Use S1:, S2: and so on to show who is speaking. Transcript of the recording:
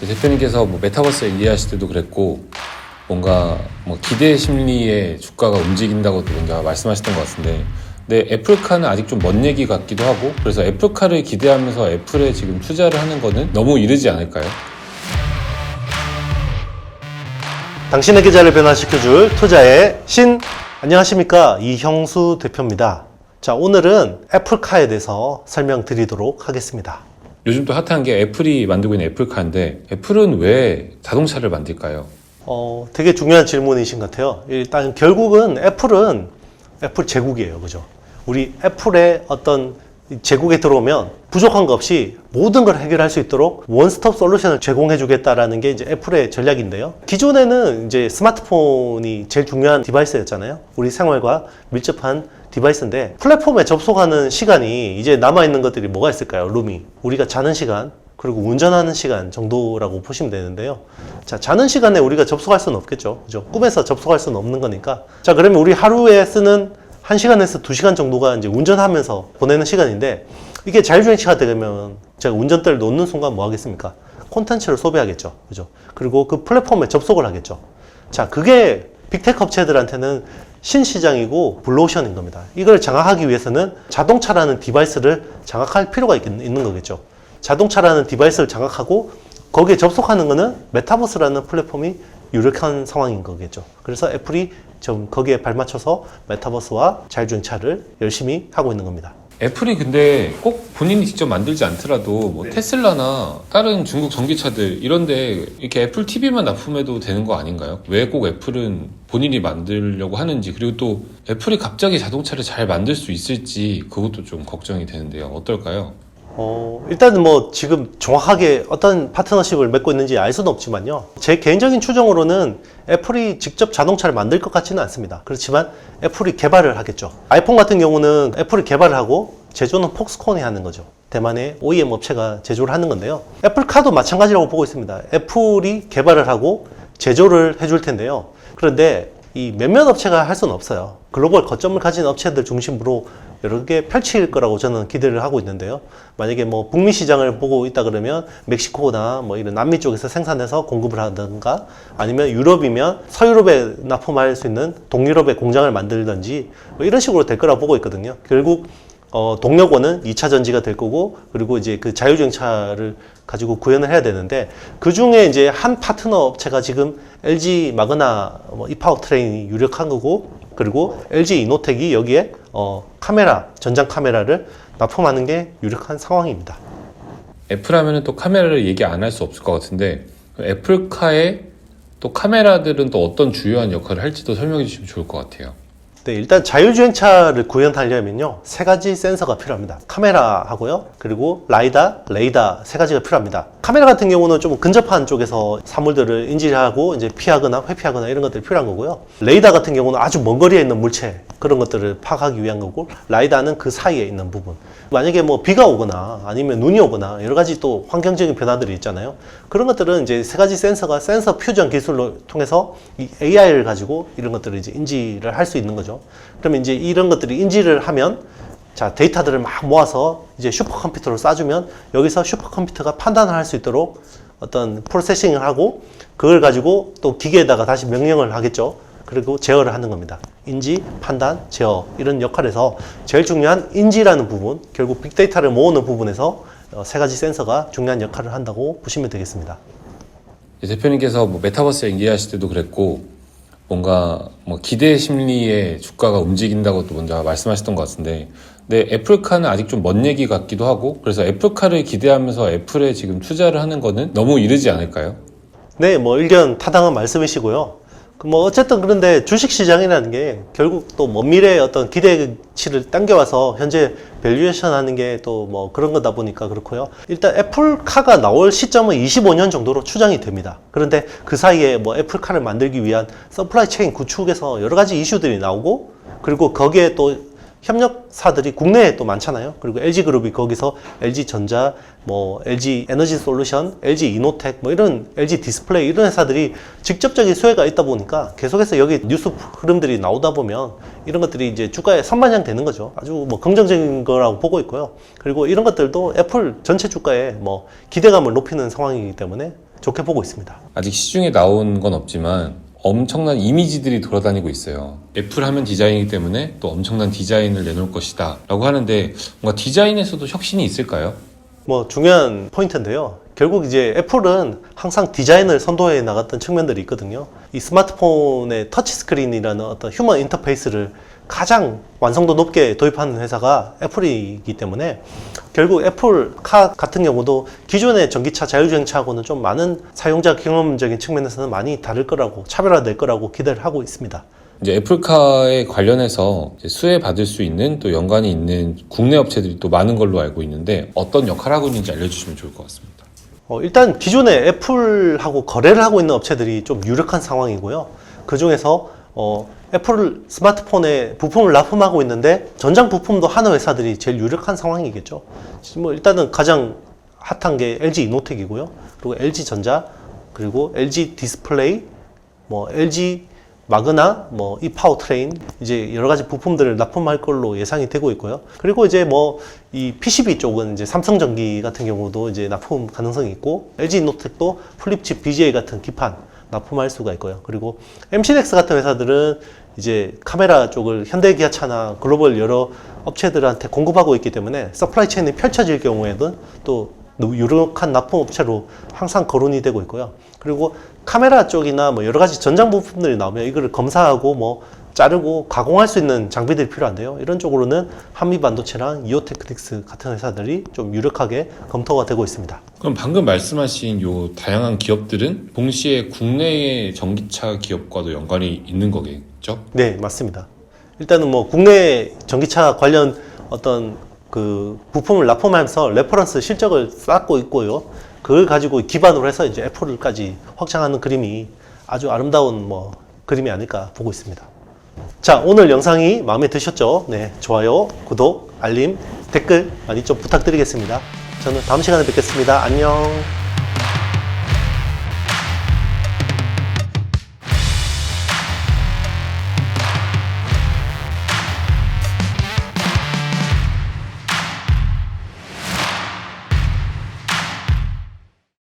S1: 대표님께서 뭐 메타버스 얘기하실 때도 그랬고 뭔가 뭐 기대 심리에 주가가 움직인다고도 뭔가 말씀하셨던 것 같은데, 근데 애플카는 아직 좀 먼 얘기 같기도 하고, 그래서 애플카를 기대하면서 애플에 지금 투자를 하는 거는 너무 이르지 않을까요?
S2: 당신의 계좌를 변화시켜줄 투자의 신. 안녕하십니까, 이형수 대표입니다. 자, 오늘은 애플카에 대해서 설명드리도록 하겠습니다.
S1: 요즘 또 핫한 게 애플이 만들고 있는 애플카인데, 애플은 왜 자동차를 만들까요?
S2: 되게 중요한 질문이신 것 같아요. 일단 결국은 애플은 애플 제국이에요. 그죠? 우리 애플의 어떤 제국에 들어오면 부족한 거 없이 모든 걸 해결할 수 있도록 원스톱 솔루션을 제공해 주겠다라는 게 이제 애플의 전략인데요. 기존에는 이제 스마트폰이 제일 중요한 디바이스였잖아요. 우리 생활과 밀접한 디바이스인데, 플랫폼에 접속하는 시간이 이제 남아있는 것들이 뭐가 있을까요? 룸이. 우리가 자는 시간, 그리고 운전하는 시간 정도라고 보시면 되는데요. 자, 자는 시간에 우리가 접속할 수는 없겠죠. 그죠? 꿈에서 접속할 수는 없는 거니까. 자, 그러면 우리 하루에 쓰는 1시간에서 2시간 정도가 이제 운전하면서 보내는 시간인데, 이게 자율주행차가 되면 제가 운전대를 놓는 순간 뭐 하겠습니까? 콘텐츠를 소비하겠죠. 그죠? 그리고 그 플랫폼에 접속을 하겠죠. 자, 그게 빅테크 업체들한테는 신시장이고 블루오션인 겁니다. 이걸 장악하기 위해서는 자동차라는 디바이스를 장악할 필요가 있는 거겠죠. 자동차라는 디바이스를 장악하고 거기에 접속하는 거는 메타버스라는 플랫폼이 유력한 상황인 거겠죠. 그래서 애플이 좀 거기에 발맞춰서 메타버스와 자율주행차를 열심히 하고 있는 겁니다.
S1: 애플이 근데 꼭 본인이 직접 만들지 않더라도 뭐 테슬라나 다른 중국 전기차들 이런데 이렇게 애플 TV만 납품해도 되는 거 아닌가요? 왜 꼭 애플은 본인이 만들려고 하는지, 그리고 또 애플이 갑자기 자동차를 잘 만들 수 있을지 그것도 좀 걱정이 되는데요. 어떨까요?
S2: 일단은 뭐 지금 정확하게 어떤 파트너십을 맺고 있는지 알 수는 없지만요. 제 개인적인 추정으로는 애플이 직접 자동차를 만들 것 같지는 않습니다. 그렇지만 애플이 개발을 하겠죠. 아이폰 같은 경우는 애플이 개발을 하고 제조는 폭스콘이 하는 거죠. 대만의 OEM 업체가 제조를 하는 건데요. 애플카도 마찬가지라고 보고 있습니다. 애플이 개발을 하고 제조를 해줄 텐데요. 그런데 이 몇몇 업체가 할 수는 없어요. 글로벌 거점을 가진 업체들 중심으로 여러 개 펼칠 거라고 저는 기대를 하고 있는데요. 만약에 뭐 북미 시장을 보고 있다 그러면 멕시코나 뭐 이런 남미 쪽에서 생산해서 공급을 하든가, 아니면 유럽이면 서유럽에 납품할 수 있는 동유럽의 공장을 만들든지 뭐 이런 식으로 될 거라고 보고 있거든요. 결국 동력원은 2차 전지가 될 거고, 그리고 이제 그 자율주행차를 가지고 구현을 해야 되는데, 그 중에 이제 한 파트너 업체가 지금 LG 마그나 이파워트레인이 유력한 거고, 그리고 LG 이노텍이 여기에 카메라, 전장 카메라를 납품하는 게 유력한 상황입니다.
S1: 애플 하면은 또 카메라를 얘기 안 할 수 없을 것 같은데, 애플카의 또 카메라들은 또 어떤 주요한 역할을 할지도 설명해 주시면 좋을 것 같아요.
S2: 네, 일단 자율주행차를 구현하려면요, 세 가지 센서가 필요합니다. 카메라하고요, 그리고 라이다, 레이더 세 가지가 필요합니다. 카메라 같은 경우는 좀 근접한 쪽에서 사물들을 인지하고 이제 피하거나 회피하거나 이런 것들이 필요한 거고요. 레이더 같은 경우는 아주 먼 거리에 있는 물체, 그런 것들을 파악하기 위한 거고, 라이다는 그 사이에 있는 부분. 만약에 뭐 비가 오거나 아니면 눈이 오거나 여러 가지 또 환경적인 변화들이 있잖아요. 그런 것들은 이제 세 가지 센서가 센서 퓨전 기술로 통해서 이 AI를 가지고 이런 것들을 이제 인지를 할 수 있는 거죠. 그러면 이제 이런 것들이 인지를 하면, 자, 데이터들을 막 모아서 이제 슈퍼컴퓨터로 쏴주면 여기서 슈퍼컴퓨터가 판단을 할 수 있도록 어떤 프로세싱을 하고, 그걸 가지고 또 기계에다가 다시 명령을 하겠죠. 그리고 제어를 하는 겁니다. 인지, 판단, 제어, 이런 역할에서 제일 중요한 인지라는 부분, 결국 빅데이터를 모으는 부분에서 세 가지 센서가 중요한 역할을 한다고 보시면 되겠습니다.
S1: 대표님께서 뭐 메타버스 얘기하실 때도 그랬고 뭔가 뭐 기대 심리에 주가가 움직인다고도 먼저 말씀하셨던 것 같은데, 근데 애플카는 아직 좀 먼 얘기 같기도 하고, 그래서 애플카를 기대하면서 애플에 지금 투자를 하는 거는 너무 이르지 않을까요?
S2: 네, 뭐 의견 타당한 말씀이시고요. 뭐 어쨌든 그런데 주식시장이라는 게 결국 또 먼 미래의 어떤 기대치를 당겨와서 현재 밸류에이션 하는 게 또 뭐 그런 거다 보니까 그렇고요. 일단 애플카가 나올 시점은 25년 정도로 추정이 됩니다. 그런데 그 사이에 뭐 애플카를 만들기 위한 서플라이 체인 구축에서 여러 가지 이슈들이 나오고, 그리고 거기에 또 협력사들이 국내에 또 많잖아요. 그리고 LG그룹이 거기서 LG전자, 뭐 LG 에너지 솔루션, LG 이노텍, 뭐 이런 LG 디스플레이 이런 회사들이 직접적인 수혜가 있다 보니까 계속해서 여기 뉴스 흐름들이 나오다 보면 이런 것들이 이제 주가에 선반영되는 거죠. 아주 뭐 긍정적인 거라고 보고 있고요. 그리고 이런 것들도 애플 전체 주가에 뭐 기대감을 높이는 상황이기 때문에 좋게 보고 있습니다.
S1: 아직 시중에 나온 건 없지만 엄청난 이미지들이 돌아다니고 있어요. 애플 하면 디자인이기 때문에 또 엄청난 디자인을 내놓을 것이다 라고 하는데 뭔가 디자인에서도 혁신이 있을까요?
S2: 뭐 중요한 포인트인데요. 결국 이제 애플은 항상 디자인을 선도해 나갔던 측면들이 있거든요. 이 스마트폰의 터치스크린이라는 어떤 휴먼 인터페이스를 가장 완성도 높게 도입하는 회사가 애플이기 때문에 결국 애플카 같은 경우도 기존의 전기차 자율주행차하고는 좀 많은 사용자 경험적인 측면에서는 많이 다를 거라고 차별화될 거라고 기대를 하고 있습니다.
S1: 이제 애플카에 관련해서 이제 수혜받을 수 있는 또 연관이 있는 국내 업체들이 또 많은 걸로 알고 있는데 어떤 역할을 하고 있는지 알려주시면 좋을 것 같습니다.
S2: 일단 기존에 애플하고 거래를 하고 있는 업체들이 좀 유력한 상황이고요. 그 중에서 애플 스마트폰에 부품을 납품하고 있는데 전장 부품도 하는 회사들이 제일 유력한 상황이겠죠. 뭐 일단은 가장 핫한 게 LG 이노텍이고요. 그리고 LG 전자, 그리고 LG 디스플레이, 뭐 LG 마그나, 뭐 이파워트레인, 이제 여러 가지 부품들을 납품할 걸로 예상이 되고 있고요. 그리고 이제 뭐 이 PCB 쪽은 이제 삼성전기 같은 경우도 이제 납품 가능성이 있고, LG 이노텍도 플립칩 BGA 같은 기판 납품할 수가 있고요. 그리고 MC넥스 같은 회사들은 이제 카메라 쪽을 현대기아차나 글로벌 여러 업체들한테 공급하고 있기 때문에 서플라이 체인이 펼쳐질 경우에는 또 유력한 납품 업체로 항상 거론이 되고 있고요. 그리고 카메라 쪽이나 뭐 여러 가지 전장 부품들이 나오면 이거를 검사하고 뭐 자르고 가공할 수 있는 장비들이 필요한데요. 이런 쪽으로는 한미반도체랑 이오테크닉스 같은 회사들이 좀 유력하게 검토가 되고 있습니다.
S1: 그럼 방금 말씀하신 요 다양한 기업들은 동시에 국내의 전기차 기업과도 연관이 있는 거겠죠?
S2: 네, 맞습니다. 일단은 뭐 국내 전기차 관련 어떤 그 부품을 납품하면서 레퍼런스 실적을 쌓고 있고요. 그걸 가지고 기반으로 해서 이제 애플까지 확장하는 그림이 아주 아름다운 뭐 그림이 아닐까 보고 있습니다. 자, 오늘 영상이 마음에 드셨죠? 네, 좋아요, 구독, 알림, 댓글 많이 좀 부탁드리겠습니다. 저는 다음 시간에 뵙겠습니다. 안녕.